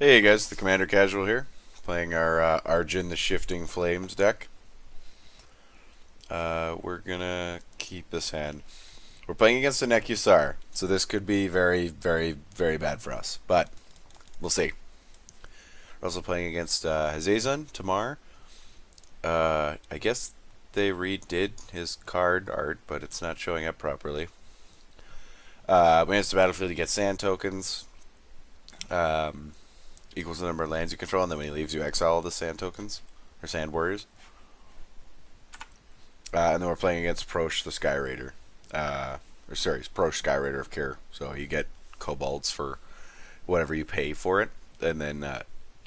Hey guys, the Commander Casual here, playing our Arjun the Shifting Flames deck. We're gonna keep this hand. We're playing against the Nekusar, so this could be very, very, very bad for us, but we'll see. We're also playing against Hazezon, Tamar. I guess they redid his card art, but it's not showing up properly. When it's the battlefield, you get sand tokens. Equals the number of lands you control, and then when he leaves, you exile all the sand tokens or sand warriors. And then we're playing against Prossh the Sky Raider, Prossh Sky Raider of Care. So you get kobolds for whatever you pay for it, and then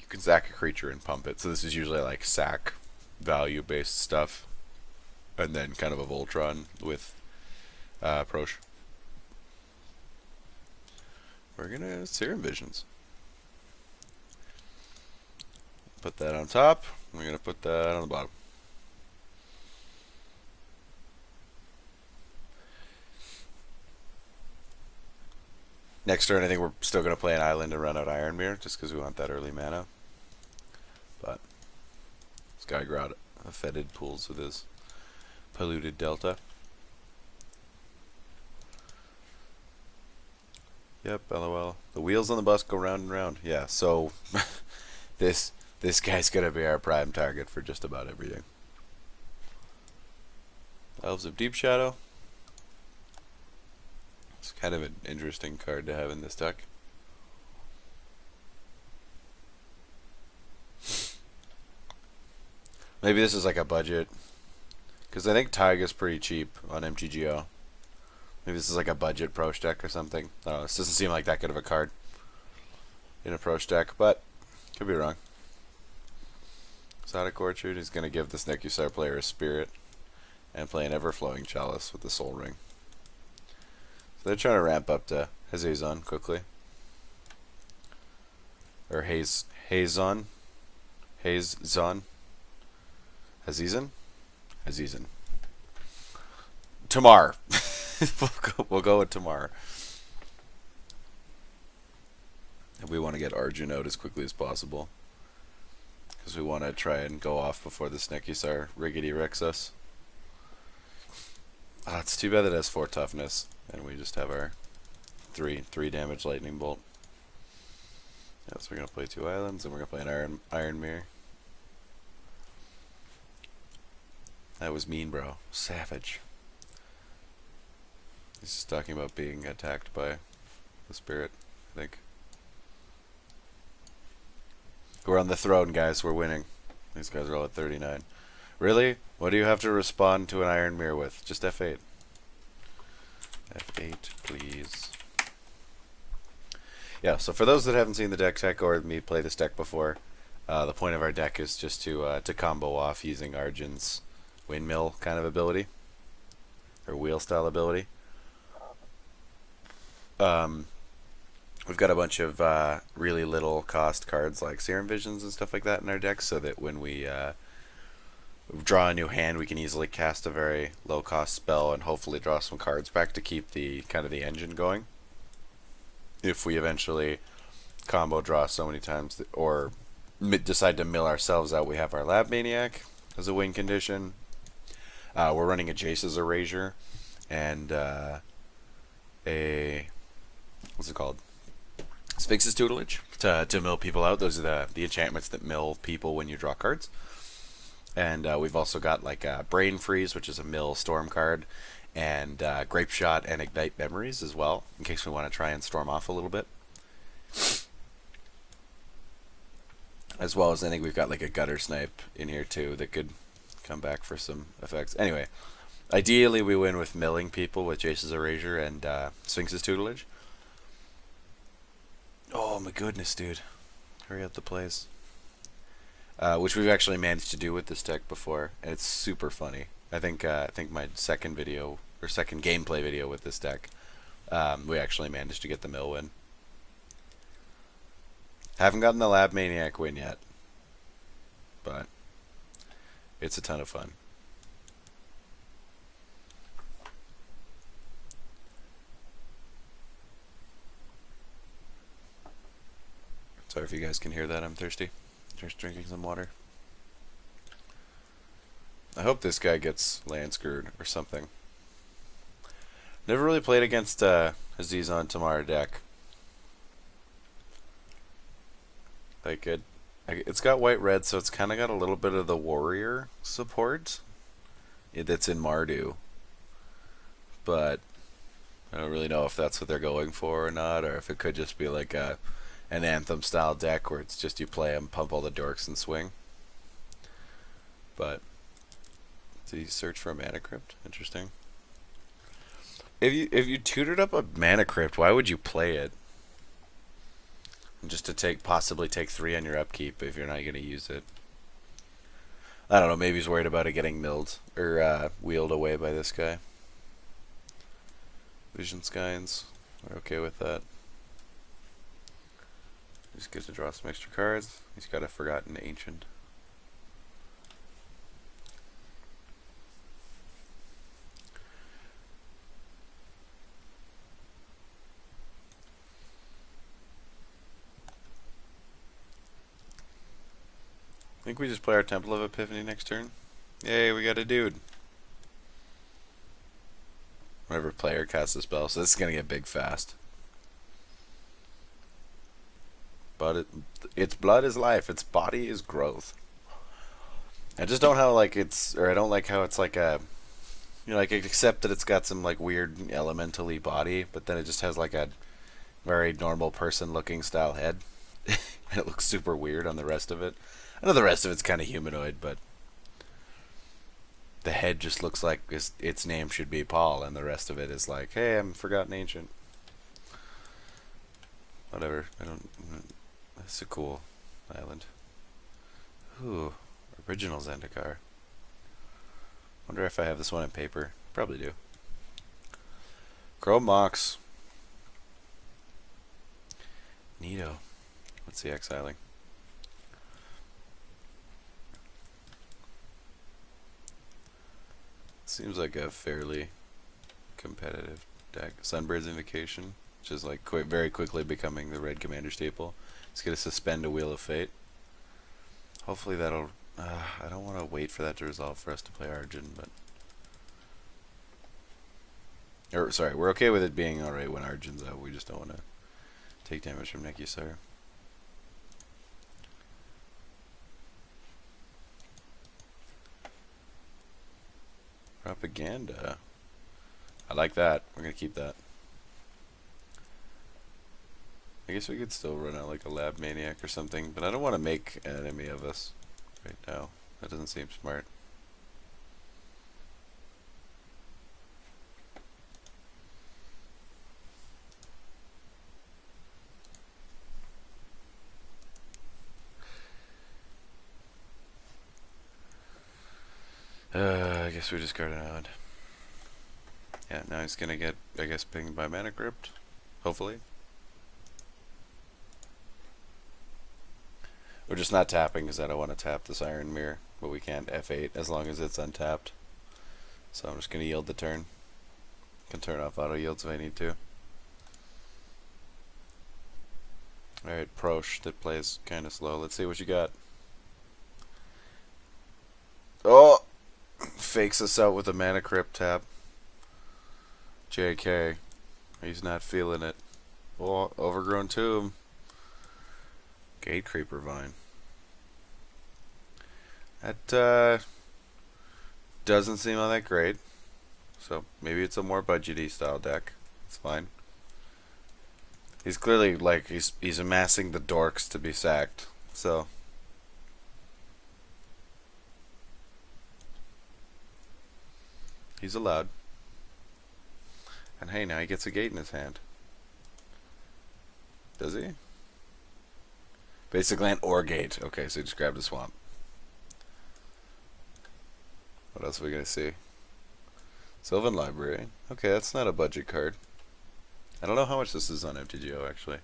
you can sack a creature and pump it. So this is usually like sack value based stuff, and then kind of a Voltron with Prossh. We're gonna Serum Visions. Put that on top. We're gonna put that on the bottom. Next turn, I think we're still gonna play an island and run out Iron Mirror just because we want that early mana. But this guy got a fetid pools with his polluted delta. Yep, LOL. The wheels on the bus go round and round. Yeah, so this guy's gonna be our prime target for just about everything. Elves of Deep Shadow. It's kind of an interesting card to have in this deck. Maybe this is like a budget, because I think Taiga's pretty cheap on MTGO. Maybe this is like a budget Prossh deck or something. I don't know. This doesn't seem like that good of a card in a Prossh deck, but could be wrong. Exotic Orchard is going to give this Nekusar player a spirit and play an Everflowing Chalice with the Soul Ring. So they're trying to ramp up to Hazezon quickly. Or Hazezon. Hazezon? Hazezon. Tamar. we'll go with Tamar. And we want to get Arjun out as quickly as possible, because we want to try and go off before this Nekusar riggedy wrecks us. It's too bad that it has 4 toughness, and we just have our 3 damage lightning bolt. Yeah, so we're gonna play 2 islands, and we're gonna play an Iron Mirror. That was mean, bro. Savage. He's just talking about being attacked by the spirit, I think. We're on the throne, guys. We're winning. These guys are all at 39. Really? What do you have to respond to an Iron Mirror with? Just F8. F8, please. Yeah, so for those that haven't seen the deck tech or me play this deck before, the point of our deck is just to combo off using Arjun's windmill kind of ability, or wheel style ability. We've got a bunch of really little cost cards like Serum Visions and stuff like that in our deck, so that when we draw a new hand, we can easily cast a very low cost spell and hopefully draw some cards back to keep the kind of the engine going. If we eventually combo draw so many times or decide to mill ourselves out, we have our Lab Maniac as a win condition. We're running a Jace's Erasure and a what's it called? Sphinx's Tutelage to mill people out. Those are the enchantments that mill people when you draw cards. And we've also got like Brain Freeze, which is a mill storm card, and Grape Shot and Ignite Memories as well, in case we want to try and storm off a little bit. As well as I think we've got like a Gutter Snipe in here too that could come back for some effects. Anyway, ideally we win with milling people with Jace's Erasure and Sphinx's Tutelage. Oh my goodness, dude. Hurry up the plays. Which we've actually managed to do with this deck before, and it's super funny. I think my second video, or second gameplay video with this deck, we actually managed to get the mill win. Haven't gotten the Lab Maniac win yet, but it's a ton of fun. Sorry if you guys can hear that. I'm thirsty. Just drinking some water. I hope this guy gets land screwed or something. Never really played against Hazezon Tamara deck. Like it's got white red, so it's kind of got a little bit of the warrior support that's in Mardu. But I don't really know if that's what they're going for or not, or if it could just be like an Anthem style deck where it's just you play them, pump all the dorks, and swing. But so you search for a mana crypt. Interesting. If you tutored up a mana crypt, why would you play it? Just to possibly take 3 on your upkeep if you're not going to use it. I don't know. Maybe he's worried about it getting milled or wheeled away by this guy. Vision Skynes. We're okay with that. Just gets to draw some extra cards. He's got a Forgotten Ancient. I think we just play our Temple of Epiphany next turn. Yay, we got a dude. Whenever player casts a spell, so this is going to get big fast. But its blood is life, its body is growth. I just don't I don't like how it's like a, like accept that it's got some like weird elementally body, but then it just has like a very normal person looking style head. And it looks super weird on the rest of it. I know the rest of it's kind of humanoid, but the head just looks like its name should be Paul, and the rest of it is like, hey, I'm Forgotten Ancient. Whatever. That's a cool island. Ooh, original Zendikar. Wonder if I have this one in paper. Probably do. Chrome Mox. Neato. What's the exiling? Seems like a fairly competitive deck. Sunbird's Invocation, which is like very quickly becoming the red commander staple. It's gonna suspend a Wheel of Fate. Hopefully that'll. I don't want to wait for that to resolve for us to play Arjun, but. Or sorry, we're okay with it being alright when Arjun's out. We just don't want to take damage from Nekusar. Propaganda. I like that. We're gonna keep that. I guess we could still run out like a Lab Maniac or something, but I don't want to make an enemy of us right now. That doesn't seem smart. I guess we just got an odd. Yeah, now he's gonna get, I guess, pinged by Mana Crypt. Hopefully. We're just not tapping because I don't want to tap this Iron Mirror, but we can't F8 as long as it's untapped. So I'm just gonna yield the turn. Can turn off auto yields if I need to. Alright, Prossh that plays kinda slow. Let's see what you got. Oh! Fakes us out with a Mana Crypt tap. JK. He's not feeling it. Oh, Overgrown Tomb. Gate Creeper Vine. That doesn't seem all that great. So maybe it's a more budgety style deck. It's fine. He's clearly like he's amassing the dorks to be sacked. So he's allowed. And hey, now he gets a gate in his hand. Does he? Basic land or gate. Okay, so he just grabbed a swamp. What else are we gonna see? Sylvan Library. Okay, that's not a budget card. I don't know how much this is on MTGO actually.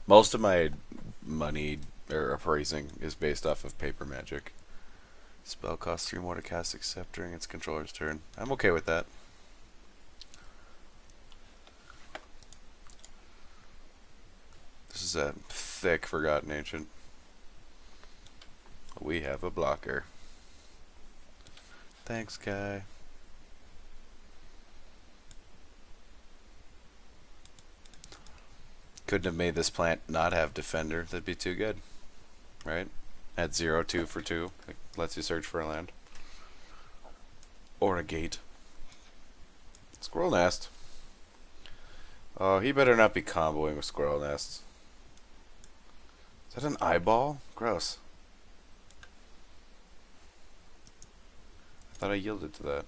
Most of my money or appraising is based off of paper magic. Spell costs 3 more to cast except during its controller's turn. I'm okay with that. This is a thick, Forgotten Ancient. We have a blocker. Thanks, guy. Couldn't have made this plant not have Defender. That'd be too good. Right? At 0-2 for 2. It lets you search for a land. Or a gate. Squirrel Nest. Oh, he better not be comboing with Squirrel Nests. Is that an eyeball? Gross. I thought I yielded to that.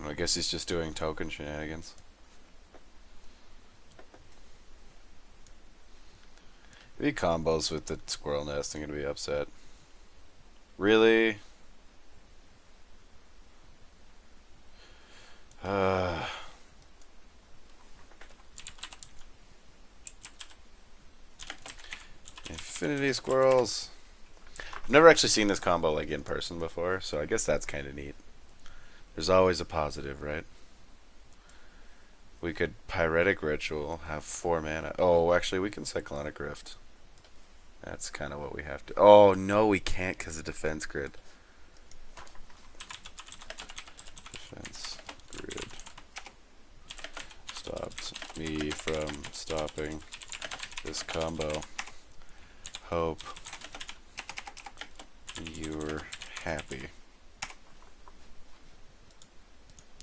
I guess he's just doing token shenanigans. If he combos with the Squirrel Nest, I'm gonna be upset. Really? Infinity Squirrels. I've never actually seen this combo like in person before, so I guess that's kind of neat. There's always a positive, right? We could Pyretic Ritual, have 4 mana. Oh, actually, we can Cyclonic Rift. That's kind of what we have to... Oh, no, we can't because of Defense Grid. Defense Grid stopped me from stopping this combo. Hope you're happy.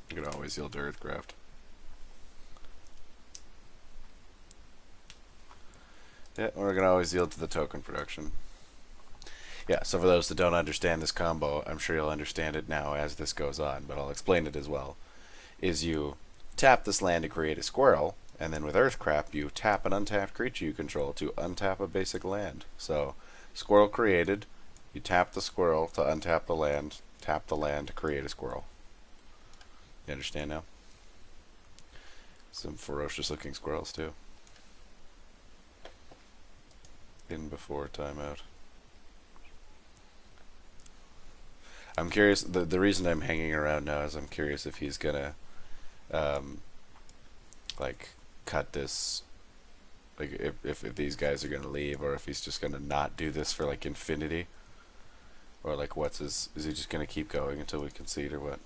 You can always yield to Earthcraft. Yeah, we're going to always yield to the token production. Yeah, so for those that don't understand this combo, I'm sure you'll understand it now as this goes on, but I'll explain it as well. Is you tap this land to create a squirrel, and then with Earthcraft, you tap an untapped creature you control to untap a basic land. So, squirrel created, you tap the squirrel to untap the land, tap the land to create a squirrel. You understand now? Some ferocious looking squirrels too. In before timeout. I'm curious, the reason I'm hanging around now is I'm curious if he's gonna like cut this, like if these guys are gonna leave, or if he's just gonna not do this for like infinity, or like is he just gonna keep going until we concede or what?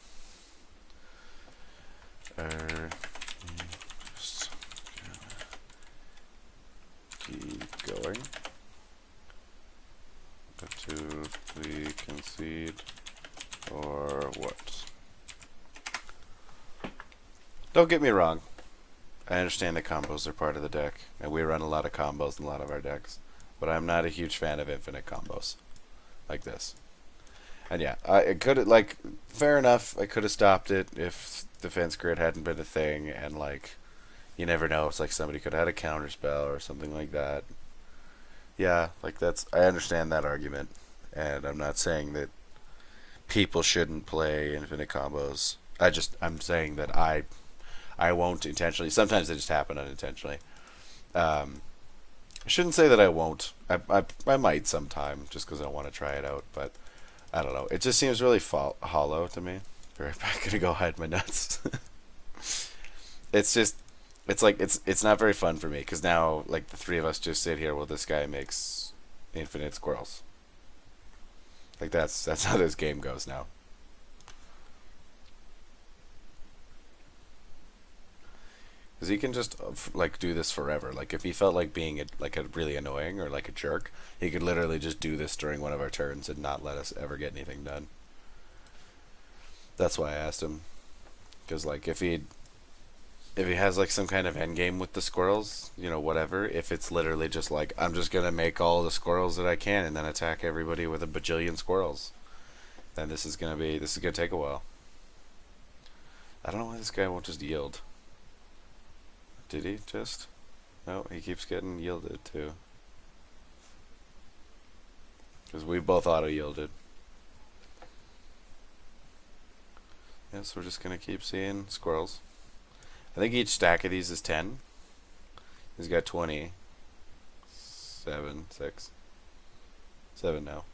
Keep going until we concede or what? Don't get me wrong. I understand that combos are part of the deck, and we run a lot of combos in a lot of our decks, but I'm not a huge fan of infinite combos like this. And yeah, it could have, like, fair enough, I could have stopped it if Defense Grid hadn't been a thing, and like, you never know, it's like somebody could have had a counterspell or something like that. Yeah, like I understand that argument, and I'm not saying that people shouldn't play infinite combos. I'm saying that I won't intentionally. Sometimes they just happen unintentionally. I shouldn't say that I won't. I might sometime just because I want to try it out, but I don't know. It just seems really hollow to me. Be right back. Gonna go hide my nuts. It's not very fun for me because now like the three of us just sit here while this guy makes infinite squirrels. Like that's how this game goes now. Because he can just like do this forever. Like if he felt like being a really annoying or like a jerk, he could literally just do this during one of our turns and not let us ever get anything done. That's why I asked him. Because like if he has like some kind of end game with the squirrels, you know, whatever. If it's literally just like I'm just gonna make all the squirrels that I can and then attack everybody with a bajillion squirrels, then this is gonna take a while. I don't know why this guy won't just yield. Did he just? No, he keeps getting yielded too. Because we both auto-yielded. Yes, we're just going to keep seeing squirrels. I think each stack of these is 10. He's got 20. 7, 6. 7 now.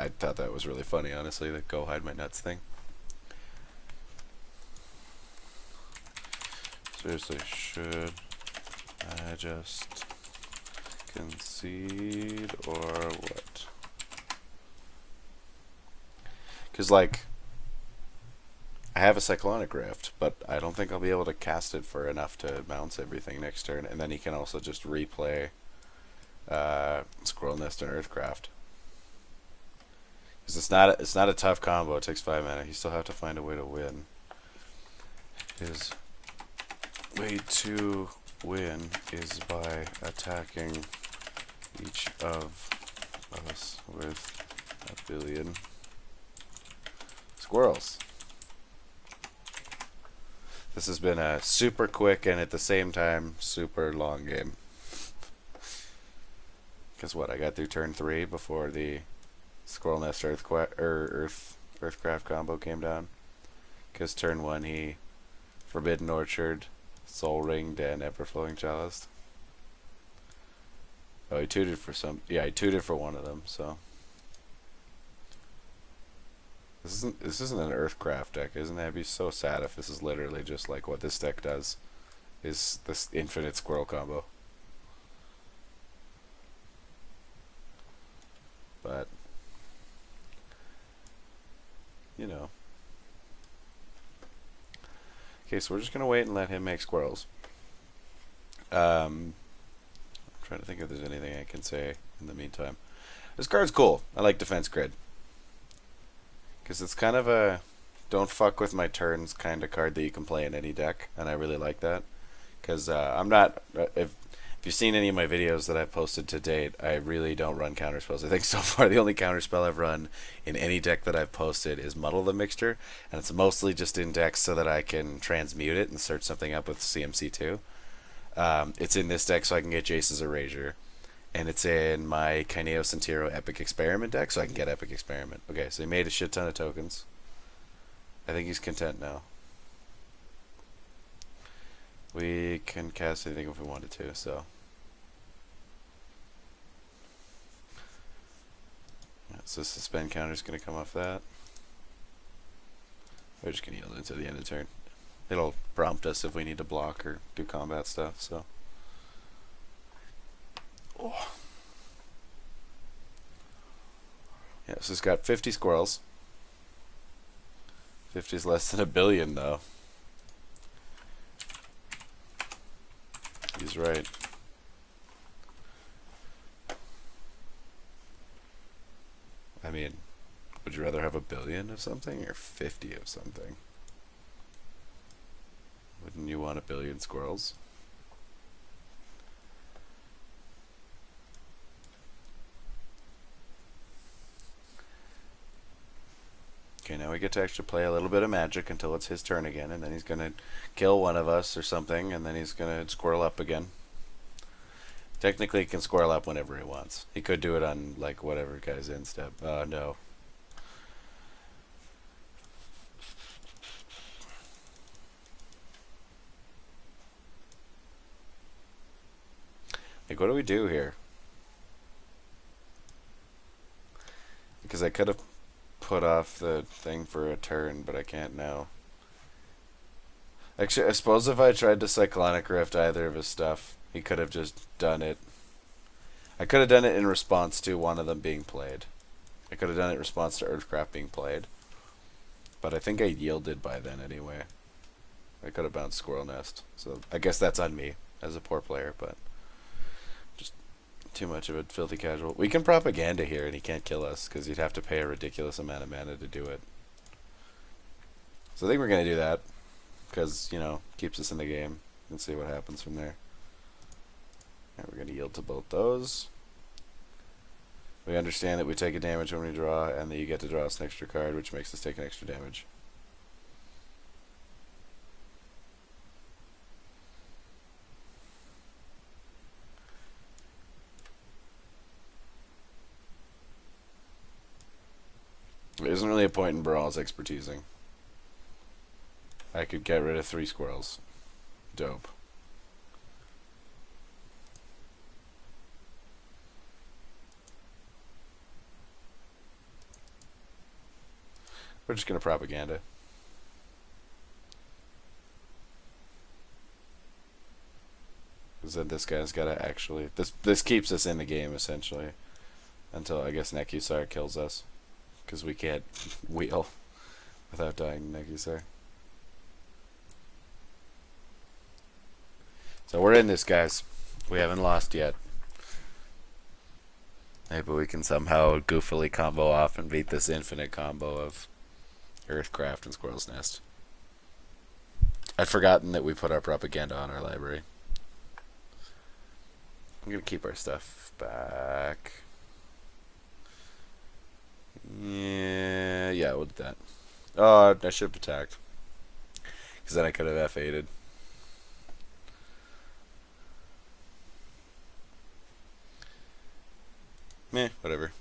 I thought that was really funny, honestly, the go hide my nuts thing. Seriously, should I just concede or what? Because, like, I have a Cyclonic Rift, but I don't think I'll be able to cast it for enough to bounce everything next turn. And then he can also just replay Squirrel Nest and Earthcraft. Because it's not a tough combo. It takes 5 mana. You still have to find a way to win. His way to win is by attacking each of us with a billion squirrels. This has been a super quick and at the same time super long game. Because what, I got through turn 3 before the Squirrel Nest Earthcraft combo came down. Because turn 1 he Forbidden Orchard, Soul Ringed, and Everflowing Chalice. Oh, he tooted for some. Yeah, he tooted for one of them. So this isn't an Earthcraft deck, isn't it? I'd be so sad if this is literally just like what this deck does, is this infinite squirrel combo. But you know. Okay, so we're just gonna wait and let him make squirrels. I'm trying to think if there's anything I can say in the meantime. This card's cool. I like Defense Grid. Because it's kind of a don't fuck with my turns kind of card that you can play in any deck. And I really like that. Because I'm not... If you've seen any of my videos that I've posted to date, I really don't run counterspells. I think so far the only counterspell I've run in any deck that I've posted is Muddle the Mixture. And it's mostly just in decks so that I can transmute it and search something up with CMC2. It's in this deck so I can get Jace's Erasure. And it's in my Kaineo Sentiro Epic Experiment deck so I can get Epic Experiment. Okay, so he made a shit ton of tokens. I think he's content now. We can cast anything if we wanted to, so. So suspend counter is going to come off that. We're just going to yield into the end of the turn. It'll prompt us if we need to block or do combat stuff, so. Oh. Yeah, so it's got 50 squirrels. 50 is less than a billion, though. He's right. I mean, would you rather have a billion of something or 50 of something? Wouldn't you want a billion squirrels? Okay, now we get to actually play a little bit of Magic until it's his turn again, and then he's going to kill one of us or something, and then he's going to squirrel up again. Technically, he can squirrel up whenever he wants. He could do it on, like, whatever guy's in step. No. Like, what do we do here? Because I could have put off the thing for a turn, but I can't now. Actually, I suppose if I tried to Cyclonic Rift either of his stuff, he could have just done it. I could have done it in response to one of them being played. I could have done it in response to Earthcraft being played. But I think I yielded by then anyway. I could have bounced Squirrel Nest. So I guess that's on me as a poor player, but just too much of a filthy casual. We can propaganda here and he can't kill us because he'd have to pay a ridiculous amount of mana to do it. So I think we're going to do that because, you know, keeps us in the game and see what happens from there. Right, we're going to yield to both those. We understand that we take a damage when we draw and that you get to draw us an extra card, which makes us take an extra damage. There isn't really a point in Brawl's expertising. I could get rid of 3 squirrels. Dope. We're just gonna propaganda. Because then this guy's gotta actually... This keeps us in the game, essentially. Until, I guess, Nekusar kills us. Because we can't wheel without dying to Nekusar. So we're in this, guys. We haven't lost yet. Maybe we can somehow goofily combo off and beat this infinite combo of Earthcraft and Squirrel's Nest. I'd forgotten that we put our propaganda on our library. I'm gonna keep our stuff back. Yeah, we'll do that. Oh, I should have attacked. Because then I could have F8'd. Meh, whatever.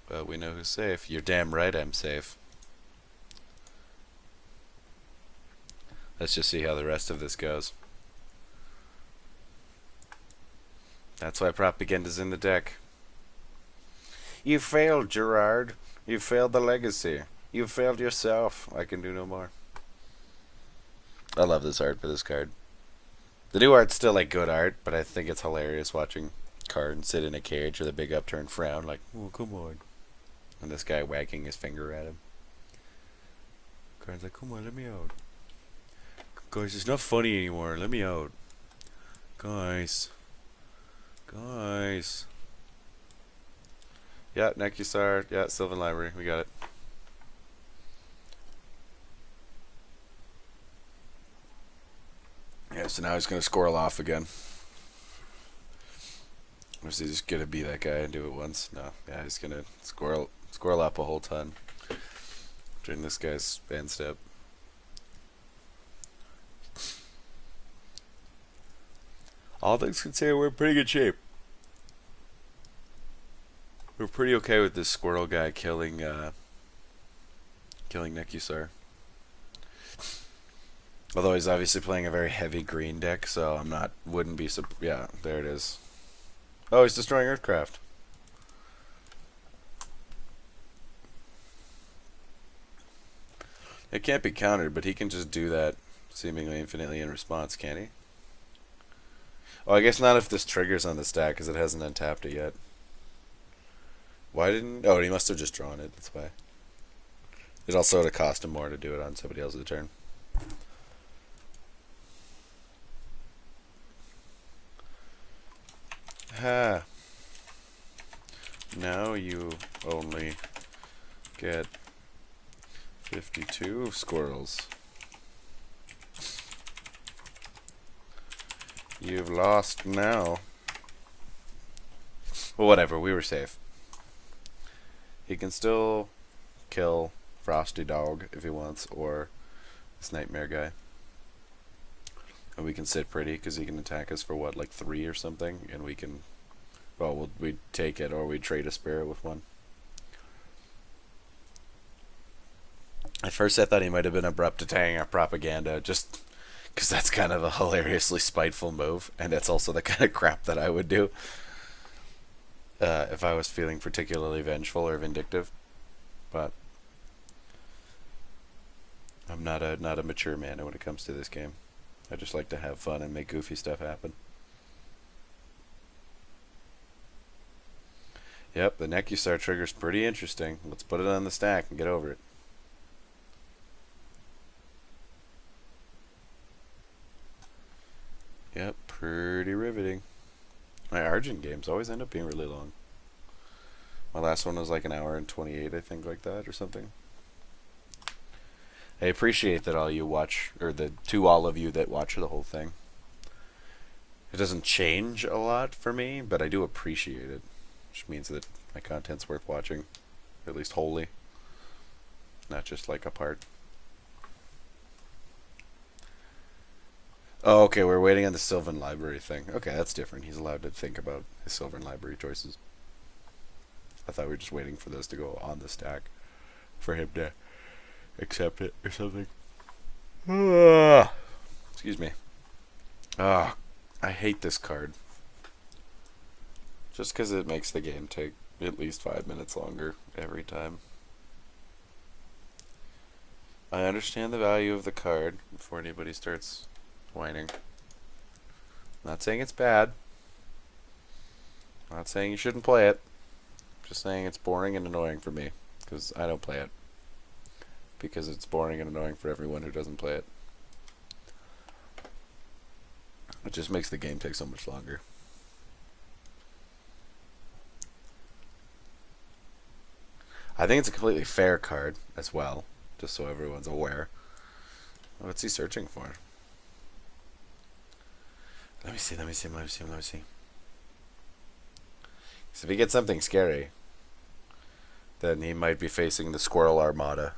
Well, we know who's safe. You're damn right I'm safe. Let's just see how the rest of this goes. That's why propaganda's in the deck. You failed, Gerard. You failed the legacy. You failed yourself. I can do no more. I love this art for this card. The new art's still like good art, but I think it's hilarious watching Karn sit in a cage with a big upturned frown like, oh, come on. And this guy wagging his finger at him. Karn's like, come on, let me out. Guys, it's not funny anymore. Let me out. Guys. Guys. Yeah, Nekusar. Yeah, Sylvan Library. We got it. Yeah, so now he's going to squirrel off again. Or is he just going to be that guy and do it once? No. Yeah, he's going to squirrel up a whole ton during this guy's band step. All things considered, we're in pretty good shape. We're pretty okay with this squirrel guy killing Nekusar. Although he's obviously playing a very heavy green deck, so wouldn't be yeah, there it is. Oh, he's destroying Earthcraft. It can't be countered, but he can just do that seemingly infinitely in response, can't he? Oh, I guess not if this triggers on the stack, because it hasn't untapped it yet. Why didn't... Oh, he must have just drawn it, that's why. It also would have cost him more to do it on somebody else's turn. Ha! Now you only get 52 squirrels. You've lost now. Well, whatever, we were safe. He can still kill Frosty Dog if he wants, or this Nightmare guy. And we can sit pretty, because he can attack us for what, like 3 or something? And we can... Well, we'd take it, or we'd trade a spirit with one. At first I thought he might have been abrupt attacking our propaganda, just... because that's kind of a hilariously spiteful move, and that's also the kind of crap that I would do if I was feeling particularly vengeful or vindictive. But I'm not a mature man when it comes to this game. I just like to have fun and make goofy stuff happen. Yep, the Nekusar trigger's pretty interesting. Let's put it on the stack and get over it. Yep, pretty riveting. My Arjun games always end up being really long. My last one was like 1 hour and 28, I think, like that, or something. I appreciate that all you watch, or to all of you that watch the whole thing. It doesn't change a lot for me, but I do appreciate it. Which means that my content's worth watching, at least wholly. Not just like a part. Oh, okay, we're waiting on the Sylvan Library thing. Okay, that's different. He's allowed to think about his Sylvan Library choices. I thought we were just waiting for those to go on the stack for him to accept it or something. Excuse me. I hate this card. Just because it makes the game take at least 5 minutes longer every time. I understand the value of the card before anybody starts whining. Not saying it's bad. Not saying you shouldn't play it. Just saying it's boring and annoying for me. Because I don't play it. Because it's boring and annoying for everyone who doesn't play it. It just makes the game take so much longer. I think it's a completely fair card as well. Just so everyone's aware. What's he searching for? Let me see. So if he gets something scary, then he might be facing the Squirrel Armada.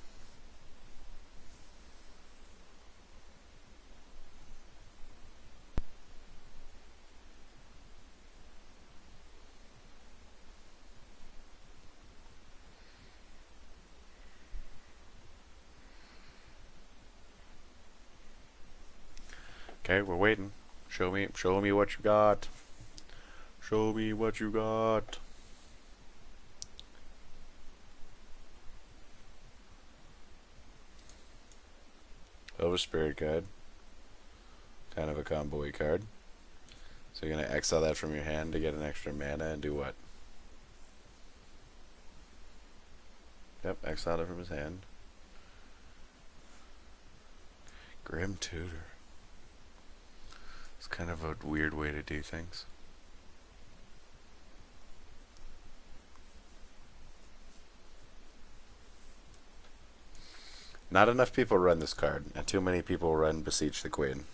Okay, we're waiting. Show me what you got. Show me what you got. Over Spirit Guide. Kind of a combo-y card. So you're going to exile that from your hand to get an extra mana and do what? Yep, exile it from his hand. Grim Tutor. It's kind of a weird way to do things. Not enough people run this card, and too many people run Beseech the Queen.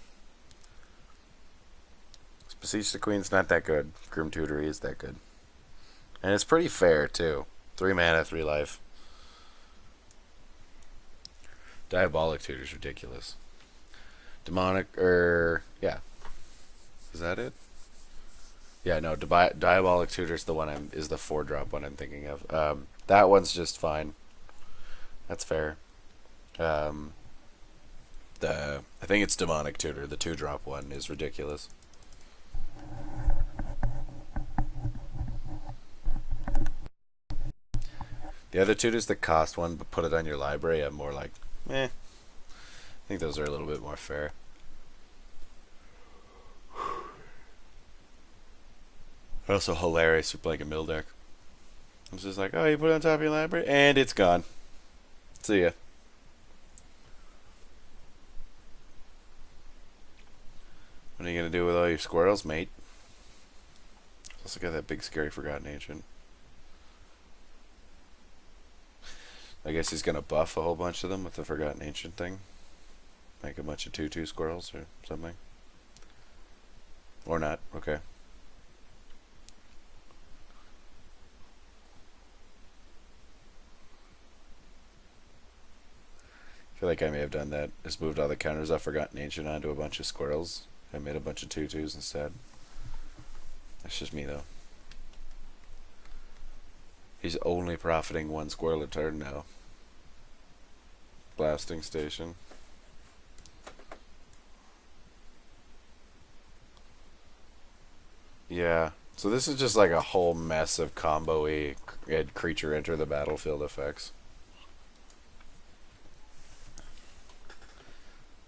Beseech the Queen's not that good. Grim Tutor is that good. And it's pretty fair, too. 3 mana, 3 life. Diabolic Tutor's ridiculous. Demonic, yeah. Is that it? Yeah, no, Diabolic Tutor's the one is the 4-drop one I'm thinking of. That one's just fine. That's fair. I think it's Demonic Tutor, the 2-drop one, is ridiculous. The other tutors that cost one but put it on your library, I'm more like, I think those are a little bit more fair. Also hilarious with like a mill deck. It's just like, oh, you put it on top of your library, and it's gone. See ya. What are you gonna do with all your squirrels, mate? Also got that big scary Forgotten Ancient. I guess he's gonna buff a whole bunch of them with the Forgotten Ancient thing. Make a bunch of 2/2 squirrels or something. Or not, okay. I feel like I may have done that. Just moved all the counters off Forgotten Ancient onto a bunch of squirrels. I made a bunch of 2/2s instead. That's just me though. He's only profiting 1 squirrel a turn now. Blasting Station. Yeah. So this is just like a whole mess of combo-y creature enter the battlefield effects.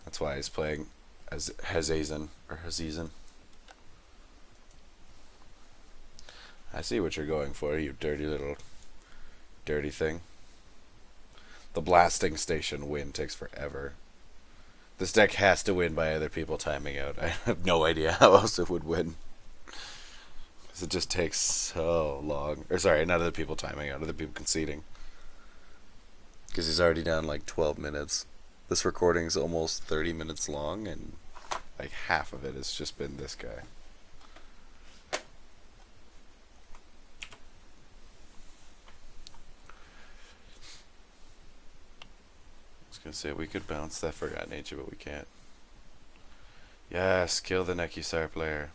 That's why he's playing as Hazezon or Hazezon. I see what you're going for, you dirty little dirty thing. The Blasting Station win takes forever. This deck has to win by other people timing out. I have no idea how else it would win. Because it just takes so long. Or sorry, not other people timing out, other people conceding. Because he's already down like 12 minutes. This recording's almost 30 minutes long, and like half of it has just been this guy. I was gonna say we could bounce that Forgotten Ancient, but we can't. Yes, kill the Nekusar player.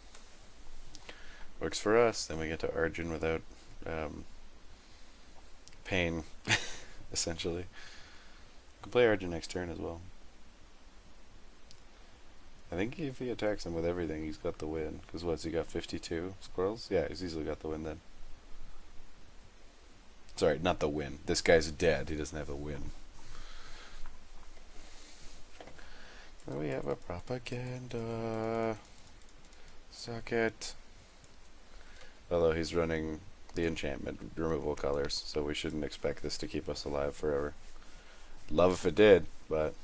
Works for us. Then we get to Arjun without pain, essentially. We can play Arjun next turn as well. I think if he attacks him with everything, he's got the win. Because what's he got, 52 squirrels? Yeah, he's easily got the win then. Sorry, not the win. This guy's dead. He doesn't have a win. We have a propaganda. Suck it. Although he's running the enchantment removal colors, so we shouldn't expect this to keep us alive forever. Love if it did, but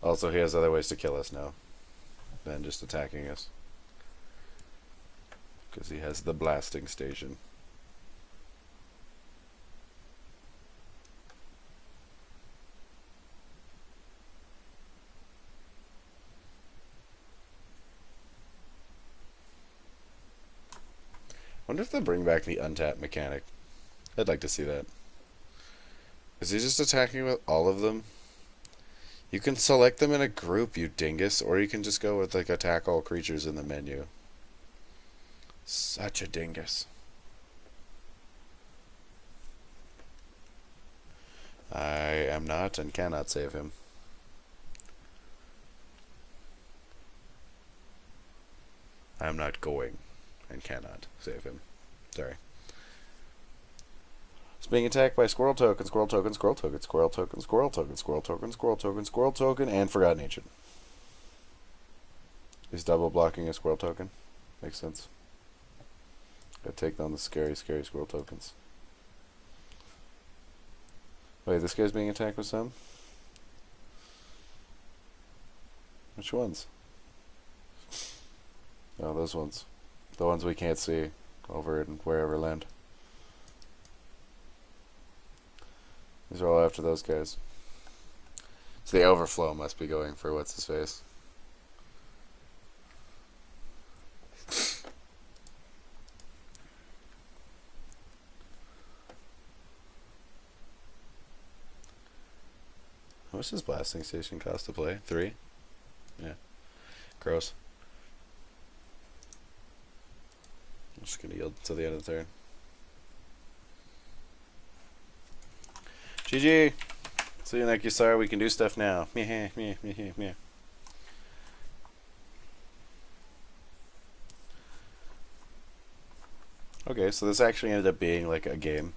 also he has other ways to kill us now than just attacking us. Because he has the blasting station. Wonder if they'll bring back the untap mechanic. I'd like to see that. Is he just attacking with all of them? You can select them in a group, you dingus, or you can just go with like attack all creatures in the menu. Such a dingus. I am not and cannot save him. I am not going and cannot save him. Sorry. It's being attacked by squirrel token, squirrel token, squirrel token, squirrel token, squirrel token, squirrel token, squirrel token, squirrel token, and Forgotten Ancient. He's double blocking a squirrel token. Makes sense. Gotta take down the scary, scary squirrel tokens. Wait, this guy's being attacked with some? Which ones? Oh, those ones. The ones we can't see over in wherever land. These are all after those guys. So the overflow must be going for what's his face. How much does blasting station cost to play? 3? Yeah. Gross. I'm just gonna yield to the end of the turn. GG! See you, Nekusar. We can do stuff now. Meh, meh, meh, meh. Okay, so this actually ended up being like a game.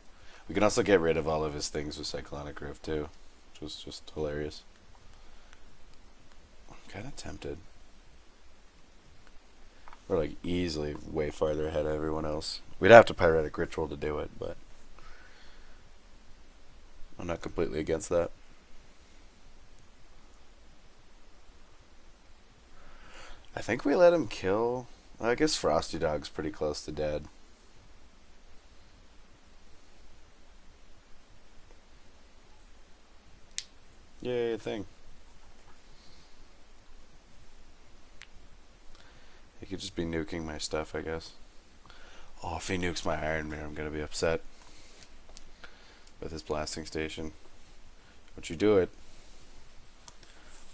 We can also get rid of all of his things with Cyclonic Rift too, which was just hilarious. I'm kind of tempted. We're like easily way farther ahead of everyone else. We'd have to Pyretic Ritual to do it, but I'm not completely against that. I think we let him kill. I guess Frosty Dog's pretty close to dead. Yay, a thing. He could just be nuking my stuff, I guess. Oh, if he nukes my Iron Mirror, I'm gonna be upset. With his blasting station. Don't you do it.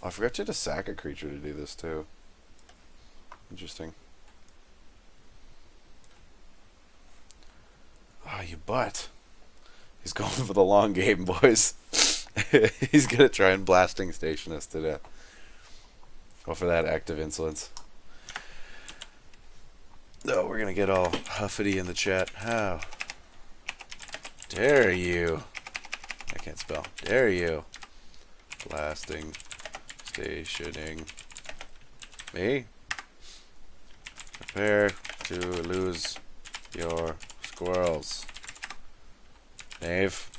Oh, I forgot you had to sack a creature to do this, too. Interesting. Oh, you butt. He's going for the long game, boys. He's gonna try and blasting station us to death. Go for that act of insolence. No, we're gonna get all huffity in the chat. How dare you? I can't spell. Dare you? Blasting, stationing me. Prepare to lose your squirrels. Knave.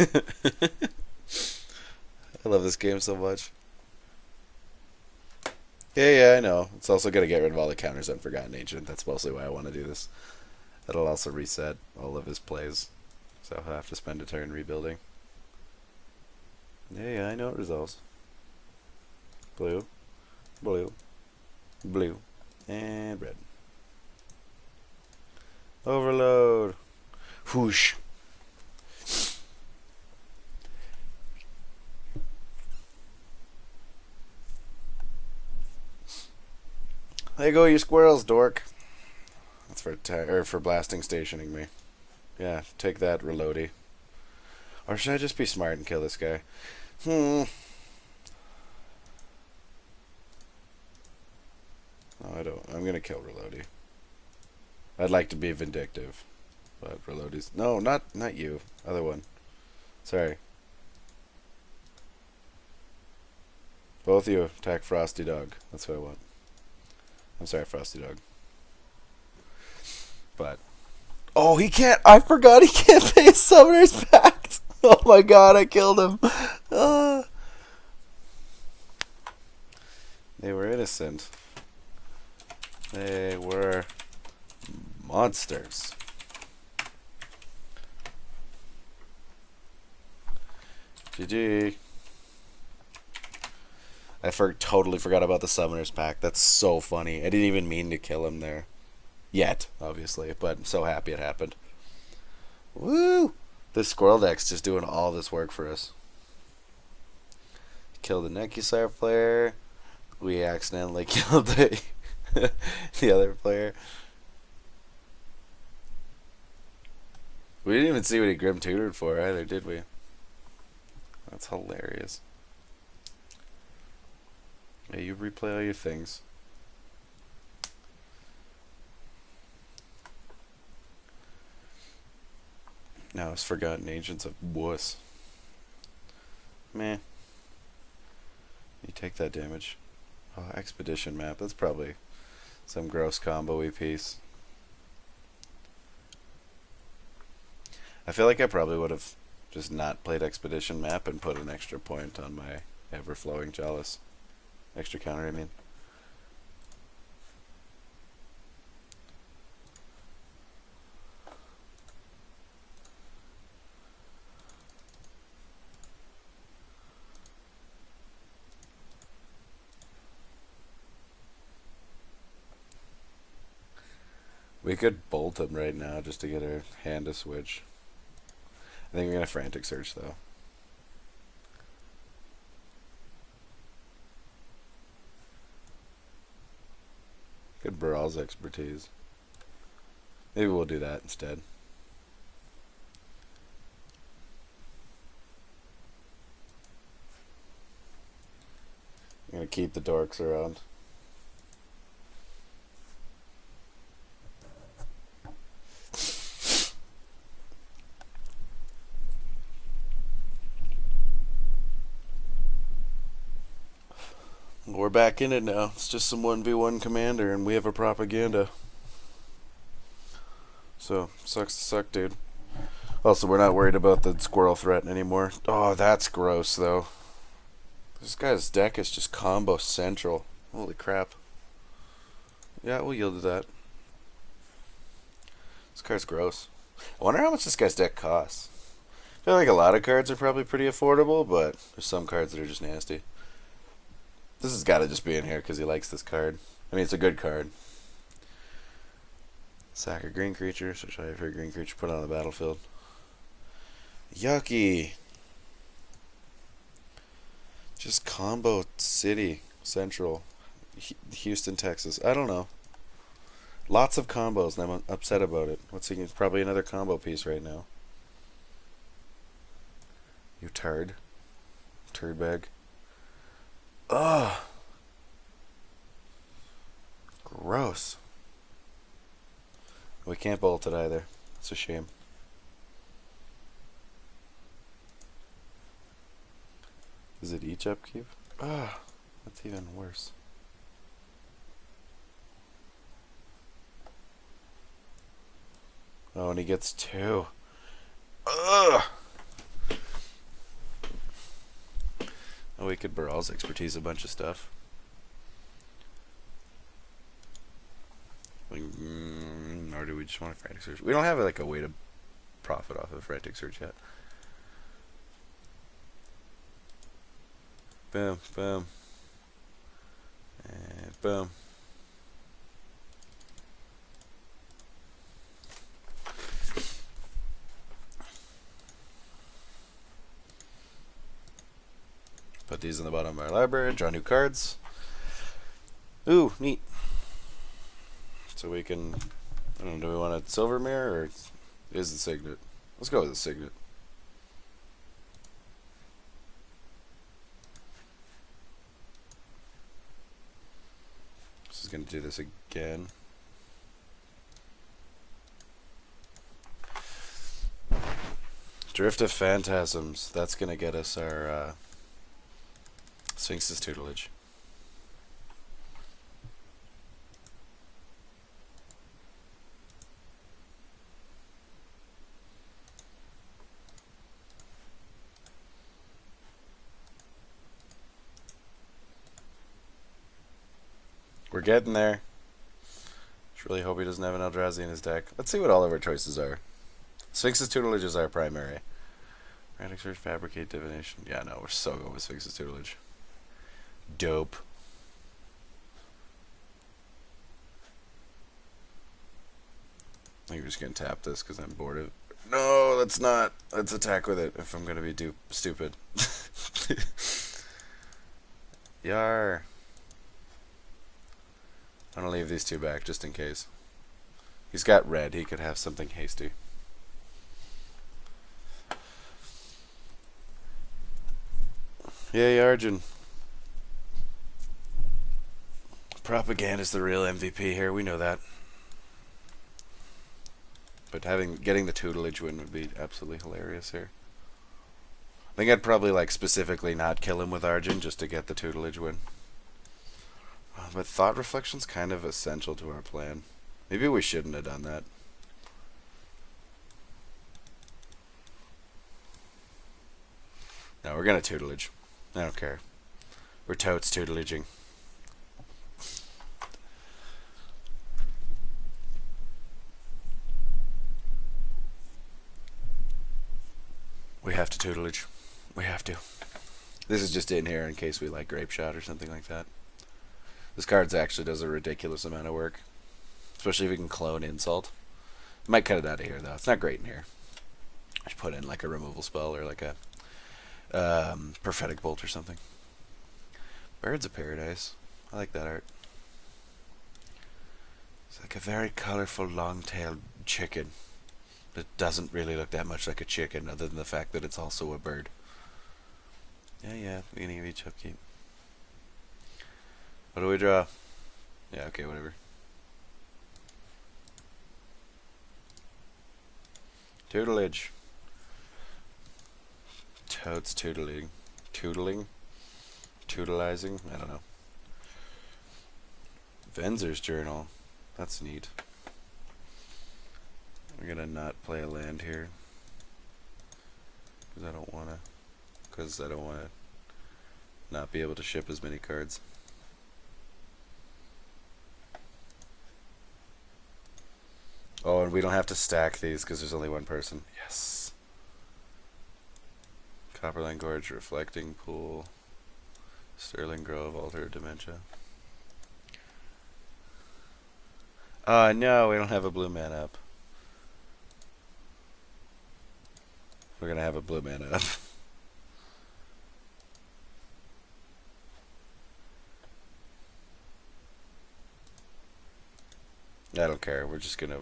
I love this game so much. Yeah, I know. It's also going to get rid of all the counters on Forgotten Ancient. That's mostly why I want to do this. It'll also reset all of his plays. So I'll have to spend a turn rebuilding. Yeah, I know it resolves. Blue, blue, blue, and red. Overload. Whoosh. There go your squirrels, dork. That's for blasting stationing me. Yeah, take that, reloady. Or should I just be smart and kill this guy? No, I don't. I'm gonna kill Reloady. I'd like to be vindictive, but Reloady's... No, not you. Other one. Sorry. Both of you attack Frosty Dog. That's what I want. I'm sorry, Frosty Dog. But... Oh, he can't... I forgot he can't pay his Summoner's Pact! Oh my god, I killed him. They were innocent. They were monsters. GG. I totally forgot about the Summoner's Pact. That's so funny. I didn't even mean to kill him there. Yet, obviously, but I'm so happy it happened. Woo! This Squirrel deck's just doing all this work for us. Killed the Nekusar player. We accidentally killed the other player. We didn't even see what he Grim Tutored for either, did we? That's hilarious. Yeah, you replay all your things. Now it's Forgotten Agents of Wuss. Meh. You take that damage. Oh, Expedition map. That's probably some gross combo-y piece. I feel like I probably would have just not played Expedition map and put an extra point on my Ever-Flowing Chalice. Extra counter, I mean. We could bolt him right now just to get our hand to switch. I think we're going to Frantic Search, though. Good Brawl's expertise. Maybe we'll do that instead. I'm going to keep the dorks around. We're back in it now. It's just some 1v1 commander, and we have a propaganda. So, sucks to suck, dude. Also, we're not worried about the squirrel threat anymore. Oh, that's gross, though. This guy's deck is just combo central. Holy crap. Yeah, we'll yield to that. This card's gross. I wonder how much this guy's deck costs. I feel like a lot of cards are probably pretty affordable, but there's some cards that are just nasty. This has got to just be in here because he likes this card. I mean, it's a good card. Sack a green creature. So try for a green creature put on the battlefield. Yucky. Just combo city. Central. Houston, Texas. I don't know. Lots of combos and I'm upset about it. What's he? It's probably another combo piece right now. You turd. Turd bag. Ugh. Gross. We can't bolt it either. It's a shame. Is it each upkeep? Ugh. That's even worse. Oh, and he gets 2. Ugh. Oh, we could Baral's expertise a bunch of stuff. Or do we just want a Frantic Search? We don't have like a way to profit off of Frantic Search yet. Boom, boom. And boom. Put these in the bottom of our library, draw new cards. Ooh, neat. So we can, I don't know, do we want a Silver Mirror or is it Signet? Let's go with the Signet. This is is going to do this again. Drift of Phantasms. That's going to get us our Sphinx's Tutelage. We're getting there. Just really hope he doesn't have an Eldrazi in his deck. Let's see what all of our choices are. Sphinx's Tutelage is our primary. Radic Search, Fabricate, Divination. Yeah, no, we're so good with Sphinx's Tutelage. Dope. I think we're just going to tap this because I'm bored of it. No, let's not. Let's attack with it if I'm going to be stupid. Yar. I'm going to leave these two back just in case. He's got red. He could have something hasty. Yay, Arjun. Propaganda's the real MVP here. We know that. But getting the tutelage win would be absolutely hilarious here. I think I'd probably like specifically not kill him with Arjun just to get the tutelage win. But Thought Reflection's kind of essential to our plan. Maybe we shouldn't have done that. No, we're gonna tutelage. I don't care. We're totes tutelaging. We have to tutelage. We have to. This is just in here in case we like Grape Shot or something like that. This card actually does a ridiculous amount of work. Especially if we can clone Insult. Might cut it out of here though. It's not great in here. I should put in like a removal spell or like a Prophetic Bolt or something. Birds of Paradise. I like that art. It's like a very colorful long-tailed chicken. It doesn't really look that much like a chicken other than the fact that it's also a bird. Yeah, beginning of each upkeep. What do we draw? Yeah, okay, whatever. Tutelage. Toads tootling. Tutelizing? I don't know. Venzer's Journal. That's neat. We're gonna not play a land here. Because I don't wanna not be able to ship as many cards. Oh, and we don't have to stack these because there's only one person. Yes. Copperline Gorge, Reflecting Pool, Sterling Grove, Altar Dementia. No, we don't have a blue man up. We're gonna have a blue man up. I don't care. We're just gonna...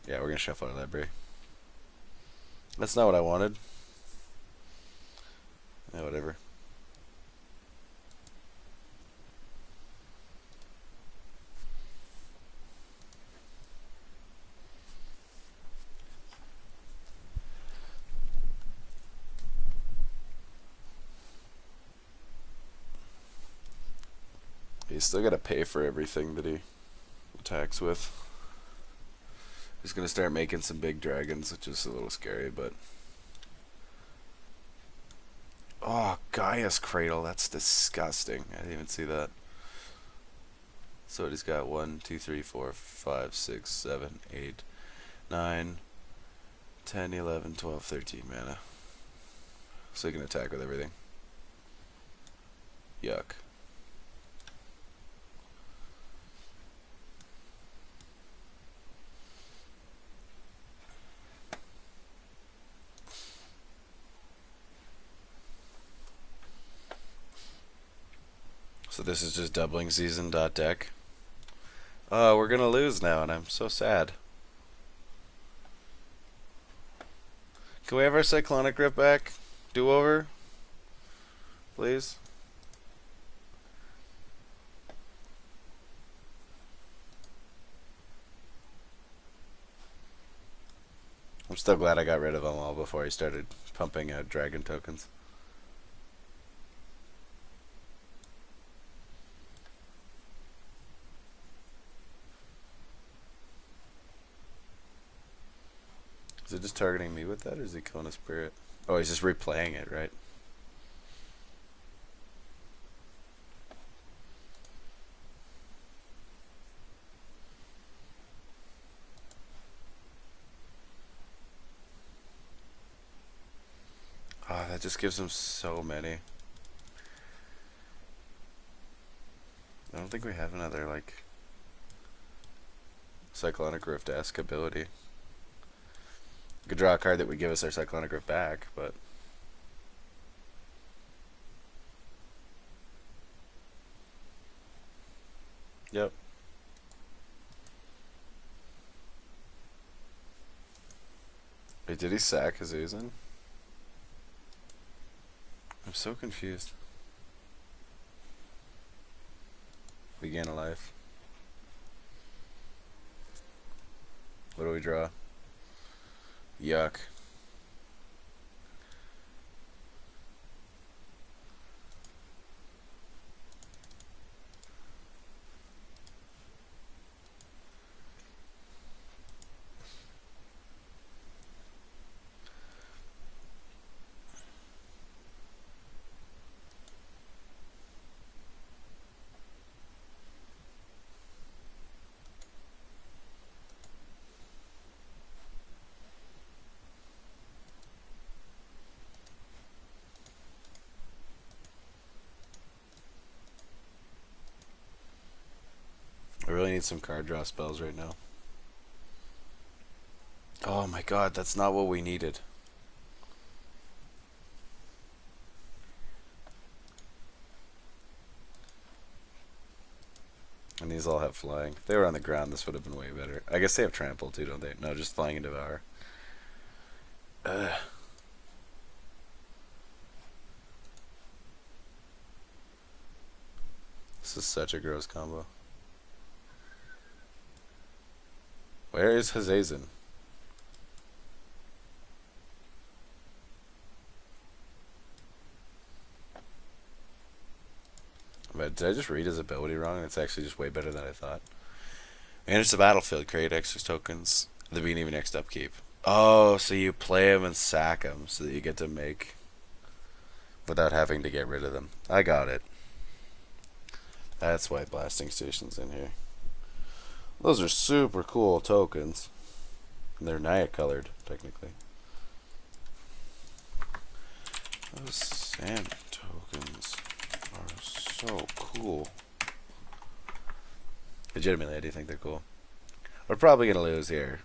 Yeah, we're gonna shuffle our library. That's not what I wanted. Yeah, whatever. He's still gotta pay for everything that he attacks with. He's gonna start making some big dragons, which is a little scary, but... Oh, Gaia's Cradle, that's disgusting. I didn't even see that. So he's got 1, 2, 3, 4, 5, 6, 7, 8, 9, 10, 11, 12, 13 mana. So he can attack with everything. Yuck. So this is just doubling season.deck. Oh, we're gonna lose now, and I'm so sad. Can we have our Cyclonic Grip back? Do-over? Please? I'm still glad I got rid of them all before he started pumping out dragon tokens. Is it just targeting me with that, or is he killing a spirit? Oh, he's just replaying it, right? Oh, that just gives him so many. I don't think we have another, like, Cyclonic Rift-esque ability. We could draw a card that would give us our Cyclonic Rift back, but... Yep. Wait, did he sack Hazezon? I'm so confused. Began a life. What do we draw? Yuck. I really need some card draw spells right now. Oh my god, that's not what we needed. And these all have flying. If they were on the ground, this would have been way better. I guess they have trample too, don't they? No, just flying and devour. Ugh. This is such a gross combo. Where is Hazezon? But did I just read his ability wrong? It's actually just way better than I thought. Manage the battlefield, create extra tokens at the beginning of your next upkeep. Oh, so you play them and sack them so that you get to make without having to get rid of them. I got it. That's why Blasting Station's in here. Those are super cool tokens. And they're Naya colored, technically. Those sand tokens are so cool. Legitimately, I do think they're cool. We're probably gonna lose here.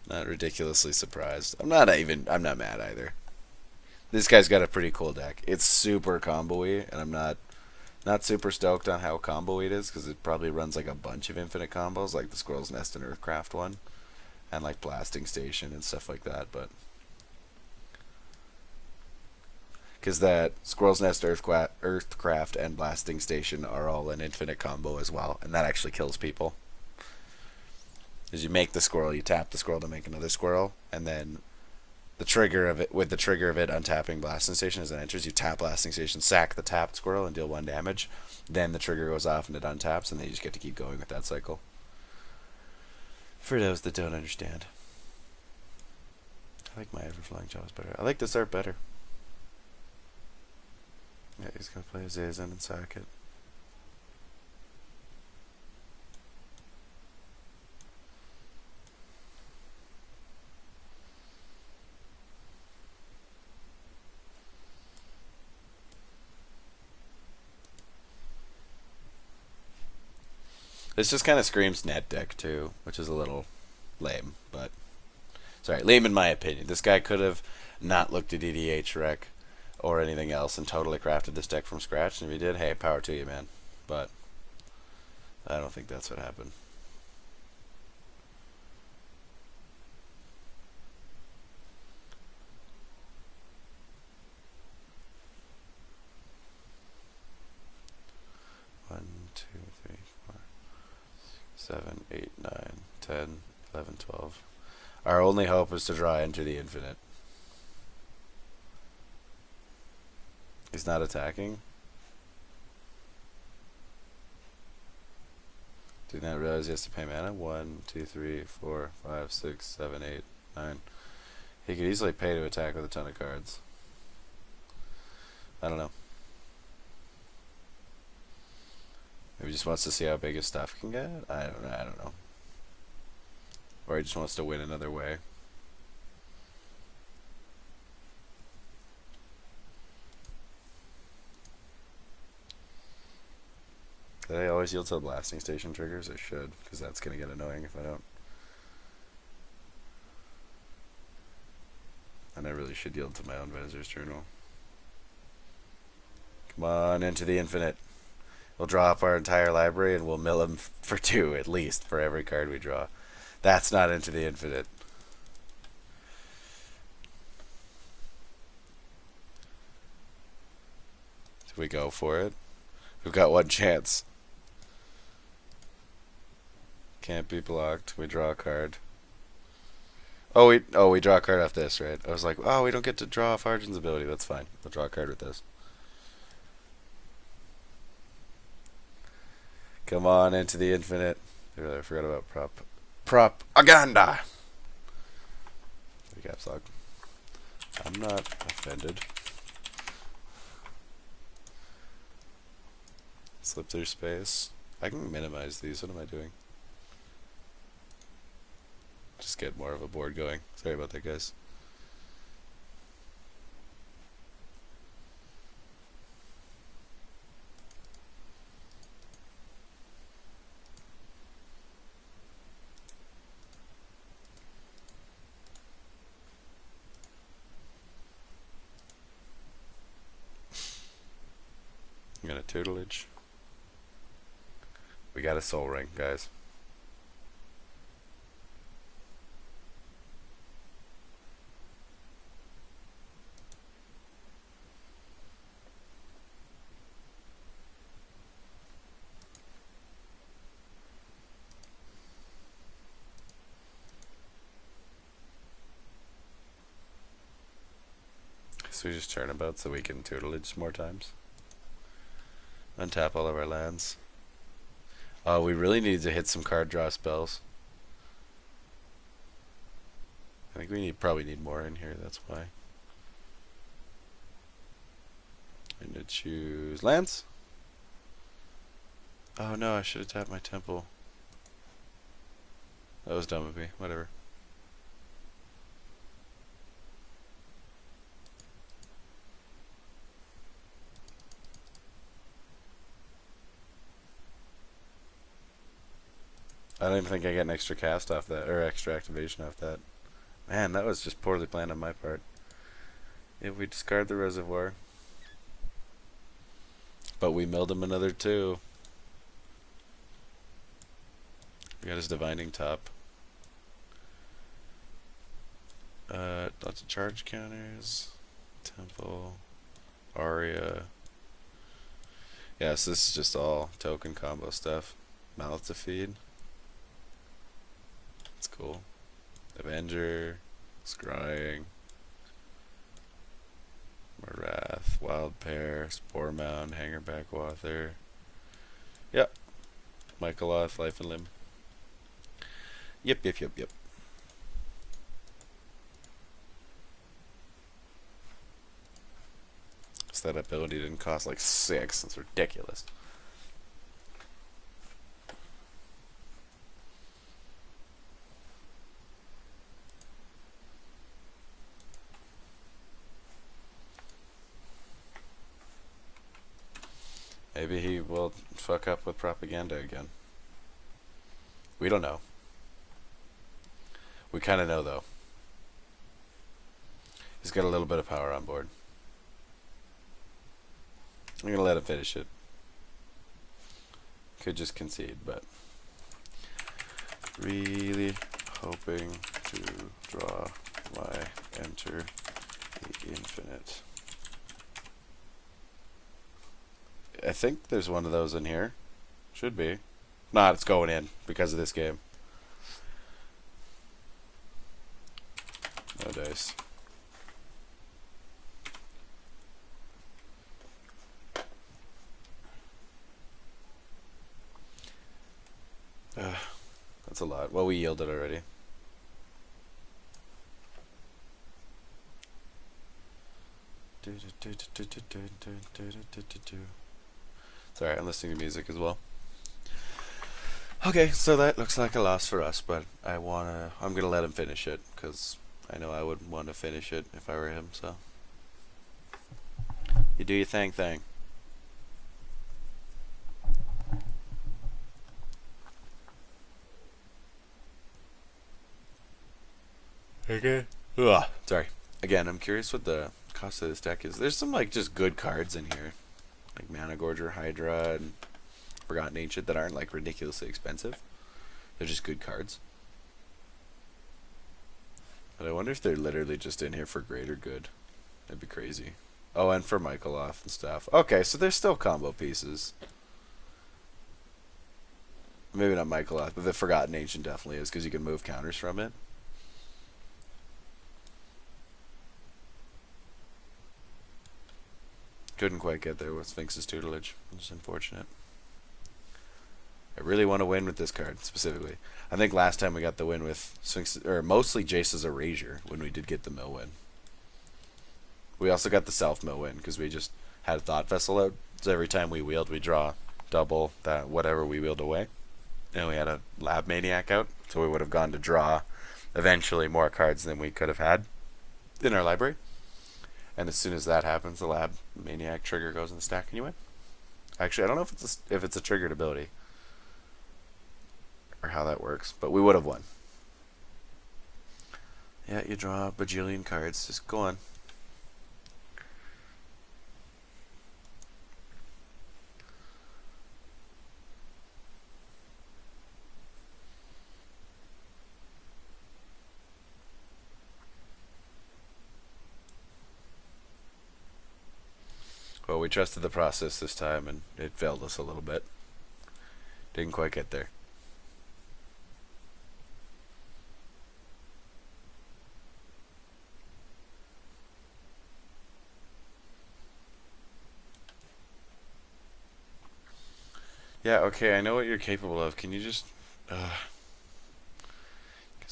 Not ridiculously surprised. I'm not mad either. This guy's got a pretty cool deck. It's super combo-y, and I'm not super stoked on how combo-y it is, because it probably runs like a bunch of infinite combos, like the Squirrel's Nest and Earthcraft one, and like Blasting Station and stuff like that, but... Because that Squirrel's Nest, Earthcraft, and Blasting Station are all an infinite combo as well, and that actually kills people. As you make the squirrel, you tap the squirrel to make another squirrel, and then the trigger of it, with the trigger of it untapping Blasting Station as it enters, you tap Blasting Station, sack the tapped squirrel, and deal 1 damage. Then the trigger goes off and it untaps, and then you just get to keep going with that cycle. For those that don't understand. I like my Everflowing Jaws better. I like this art better. Yeah, he's gonna play Hazezon and sack it. This just kind of screams net deck too, which is a little lame, but sorry, lame in my opinion. This guy could have not looked at EDH rec or anything else and totally crafted this deck from scratch, and if he did, hey, power to you, man. But I don't think that's what happened. One, two, three, four, 7, 8, 9, 10, 11, 12. Our only hope is to draw into the infinite. He's not attacking. Did not realize he has to pay mana. 1, 2, 3, 4, 5, 6, 7, 8, 9. He could easily pay to attack with a ton of cards. I don't know. Maybe he just wants to see how big his stuff can get. I don't know. Or he just wants to win another way. Did I always yield to the blasting station triggers? I should, because that's going to get annoying if I don't. And I really should yield to my own Visitor's Journal. Come on, into the infinite. We'll draw up our entire library and we'll mill him for 2 at least for every card we draw. That's not into the infinite. Do we go for it? We've got one chance. Can't be blocked. We draw a card. Oh, we draw a card off this, right? I was like, oh, we don't get to draw off Arjun's ability. That's fine. We'll draw a card with this. Come on into the infinite. I forgot about propaganda. Caps lock. I'm not offended. Slip through space. I can minimize these. What am I doing? Just get more of a board going. Sorry about that, guys. I'm gonna tutelage. We got a soul ring, guys. So we just turn about so we can tutelage more times. Untap all of our lands. We really need to hit some card draw spells. I think we probably need more in here, that's why. I'm gonna choose lands. Oh no, I should have tapped my temple. That was dumb of me, whatever. I don't even think I get an extra cast off that, or extra activation off that. Man, that was just poorly planned on my part. If we discard the reservoir. But we milled him another 2. We got his divining top. Lots of charge counters. Temple. Aria. Yeah, so this is just all token combo stuff. Mouth to feed. That's cool. Avenger. Scrying. Marath. Wild Pear. Spore Mound. Hangerback Wather. Yep. Michaeloth. Life and Limb. Yep. So that ability didn't cost like 6. That's ridiculous. Maybe he will fuck up with propaganda again. We don't know. We kind of know, though. He's got a little bit of power on board. I'm going to let him finish it. Could just concede, but... Really hoping to draw my enter the infinite. I think there's one of those in here. Should be. Not, it's going in because of this game. nice. That's a lot. Well, we yielded already. Sorry, I'm listening to music as well. Okay, so that looks like a loss for us, but I'm gonna let him finish it, because I know I would want to finish it if I were him, so. You do your thing. Okay. Ugh, sorry. Again, I'm curious what the cost of this deck is. There's some, like, just good cards in here. Like Mana Gorger, Hydra, and Forgotten Ancient that aren't, like, ridiculously expensive. They're just good cards. But I wonder if they're literally just in here for greater good. That'd be crazy. Oh, and for Michael off and stuff. Okay, so there's still combo pieces. Maybe not Michael off, but the Forgotten Ancient definitely is, because you can move counters from it. Couldn't quite get there with Sphinx's tutelage, which is unfortunate. I really want to win with this card, specifically. I think last time we got the win with Sphinx, or mostly Jace's Erasure, when we did get the mill win. We also got the self-mill win, because we just had Thought Vessel out, so every time we wheeled, we draw double that whatever we wheeled away. And we had a Lab Maniac out, so we would have gone to draw eventually more cards than we could have had in our library. And as soon as that happens, the Lab Maniac trigger goes in the stack and you win. Actually, I don't know if it's a triggered ability or how that works, but we would have won. Yeah, you draw a bajillion cards. Just go on. Well, we trusted the process this time, and it failed us a little bit. Didn't quite get there. Yeah, okay, I know what you're capable of. Can you just... Because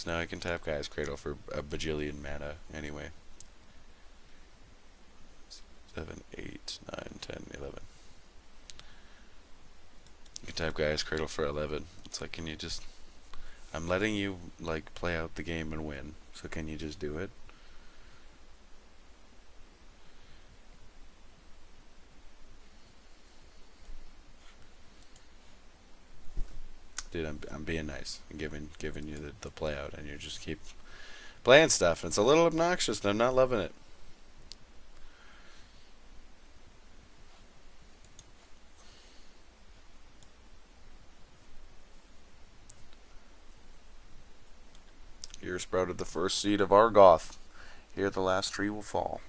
now I can tap Guy's Cradle for a bajillion mana anyway. 7, 8, 9, 10, 11. You can tap Guy's Cradle for 11. It's like, can you just... I'm letting you, like, play out the game and win. So can you just do it? Dude, I'm being nice and giving you the play out, and you just keep playing stuff. And it's a little obnoxious, and I'm not loving it. Here sprouted the first seed of Argoth. Here the last tree will fall.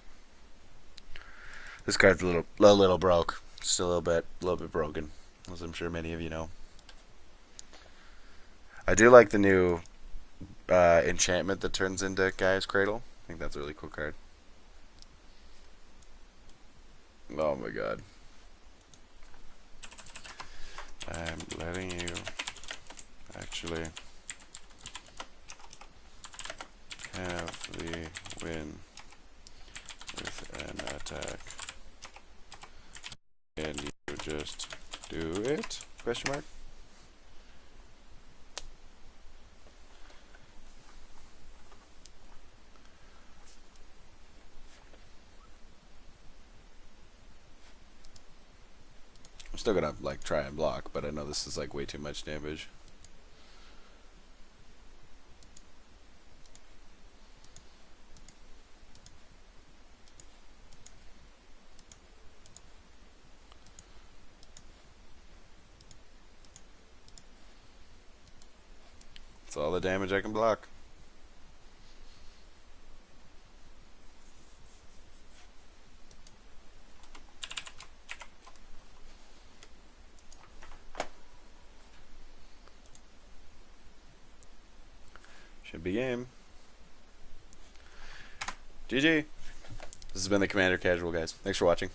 This card's a little broke. Still a little bit broken, as I'm sure many of you know. I do like the new enchantment that turns into Gaia's Cradle. I think that's a really cool card. Oh my god. I'm letting you actually have the win with an attack. And you just do it? Question mark? I'm still gonna like try and block, but I know this is like way too much damage. That's all the damage I can block. Should be game. GG. This has been the Commander Casual, guys. Thanks for watching.